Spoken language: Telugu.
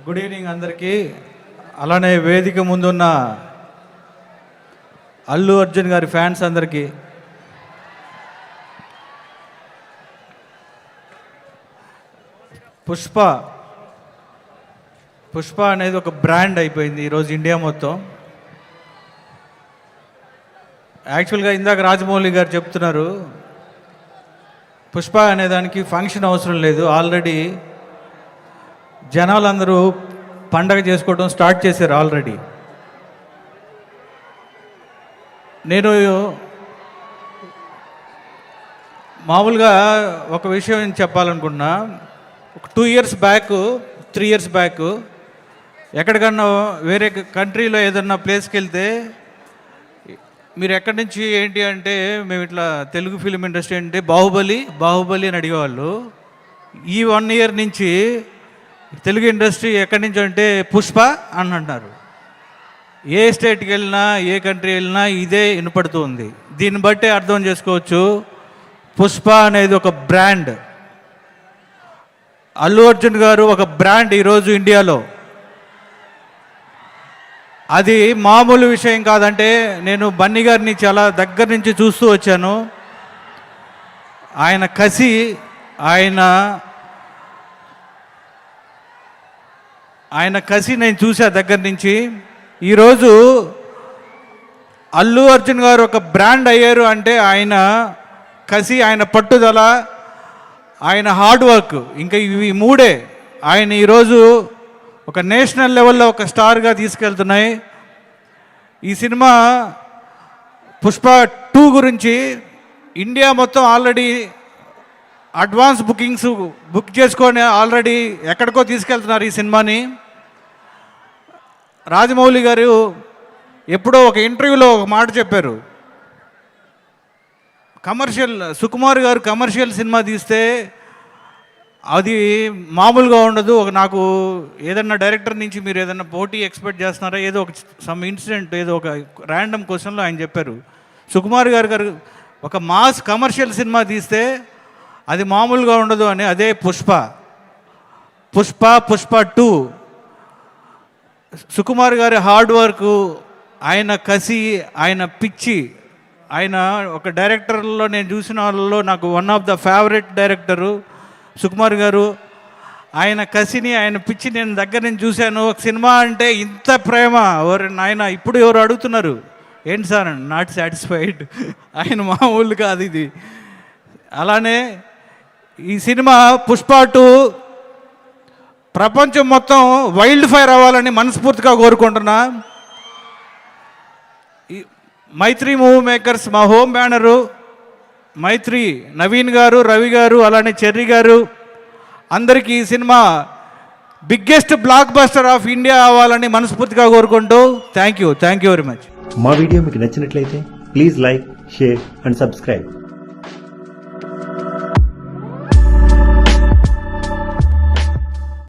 గుడ్ ఈవినింగ్ అందరికీ. అలానే వేదిక ముందున్న అల్లు అర్జున్ గారి ఫ్యాన్స్ అందరికీ, పుష్ప అనేది ఒక బ్రాండ్ అయిపోయింది ఈరోజు ఇండియా మొత్తం. యాక్చువల్గా ఇందాక రాజమౌళి గారు చెప్తున్నారు, పుష్ప అనేదానికి ఫంక్షన్ అవసరం లేదు, ఆల్రెడీ జనాలందరూ పండగ చేసుకోవడం స్టార్ట్ చేశారు ఆల్రెడీ. నేను మామూలుగా ఒక విషయం చెప్పాలనుకున్నా. ఒక 2 years బ్యాక్ 3 years బ్యాక్ ఎక్కడికన్నా వేరే కంట్రీలో ఏదన్నా ప్లేస్కి వెళ్తే మీరు ఎక్కడి నుంచి ఏంటి అంటే మేము ఇట్లా తెలుగు ఫిలిం ఇండస్ట్రీ అంటే బాహుబలి అని అడిగేవాళ్ళు. ఈ 1 year నుంచి తెలుగు ఇండస్ట్రీ ఎక్కడి నుంచి అంటే పుష్ప అని అంటున్నారు. ఏ స్టేట్కి వెళ్ళినా ఏ కంట్రీ వెళ్ళినా ఇదే వినపడుతుంది. దీన్ని బట్టే అర్థం చేసుకోవచ్చు, పుష్ప అనేది ఒక బ్రాండ్. అల్లు అర్జున్ గారు ఒక బ్రాండ్ ఈరోజు ఇండియాలో. అది మామూలు విషయం కాదంటే, నేను బన్నీ గారిని చాలా దగ్గర నుంచి చూస్తూ వచ్చాను. ఆయన కసి, ఆయన కసి నేను చూసా దగ్గర నుంచి. ఈరోజు అల్లు అర్జున్ గారు ఒక బ్రాండ్ అయ్యారు అంటే ఆయన కసి, ఆయన పట్టుదల, ఆయన హార్డ్ వర్క్, ఇంకా ఇవి మూడే ఆయన ఈరోజు ఒక నేషనల్ లెవెల్లో ఒక స్టార్గా తీసుకెళ్తున్నాయి. ఈ సినిమా పుష్ప 2 గురించి ఇండియా మొత్తం ఆల్రెడీ అడ్వాన్స్ బుక్ చేసుకొని ఆల్రెడీ ఎక్కడికో తీసుకెళ్తున్నారు ఈ సినిమాని. రాజమౌళి గారు ఎప్పుడో ఒక ఇంటర్వ్యూలో ఒక మాట చెప్పారు, సుకుమార్ గారు కమర్షియల్ సినిమా తీస్తే అది మామూలుగా ఉండదు. నాకు ఏదన్నా డైరెక్టర్ నుంచి మీరు ఏదన్నా పోటీ ఎక్స్పెక్ట్ చేస్తున్నారా, ఏదో ఒక సమ్ ఇన్సిడెంట్, ఏదో ఒక ర్యాండమ్ క్వశ్చన్లో ఆయన చెప్పారు, సుకుమార్ గారు ఒక మాస్ కమర్షియల్ సినిమా తీస్తే అది మామూలుగా ఉండదు అని. అదే పుష్ప 2 సుకుమార్ గారి హార్డ్ వర్క్, ఆయన కసి, ఆయన పిచ్చి, ఆయన ఒక డైరెక్టర్లో నేను చూసిన వాళ్ళలో నాకు one of the favourite director Sukumar గారు. ఆయన కసిని, ఆయన పిచ్చి నేను దగ్గర నుంచి చూశాను. ఒక సినిమా అంటే ఇంత ప్రేమ ఆయన ఇప్పుడు ఎవరు అడుగుతున్నారు ఏంటి సార్, నాట్ సాటిస్ఫైడ్. ఆయన మామూలు కాదు ఇది. అలానే ఈ సినిమా పుష్ప 2 ప్రపంచం మొత్తం వైల్డ్ ఫైర్ అవ్వాలని మనస్ఫూర్తిగా కోరుకుంటున్నా. మైత్రి మూవీ మేకర్స్ మా హోమ్ బ్యానరు, మైత్రి, నవీన్ గారు, రవి గారు, అలానే చెర్రీ గారు, అందరికీ ఈ cinema biggest block buster of India అవ్వాలని మనస్ఫూర్తిగా కోరుకుంటూ థ్యాంక్ యూ వెరీ మచ్. మా వీడియో మీకు నచ్చినట్లయితే please like, share and subscribe.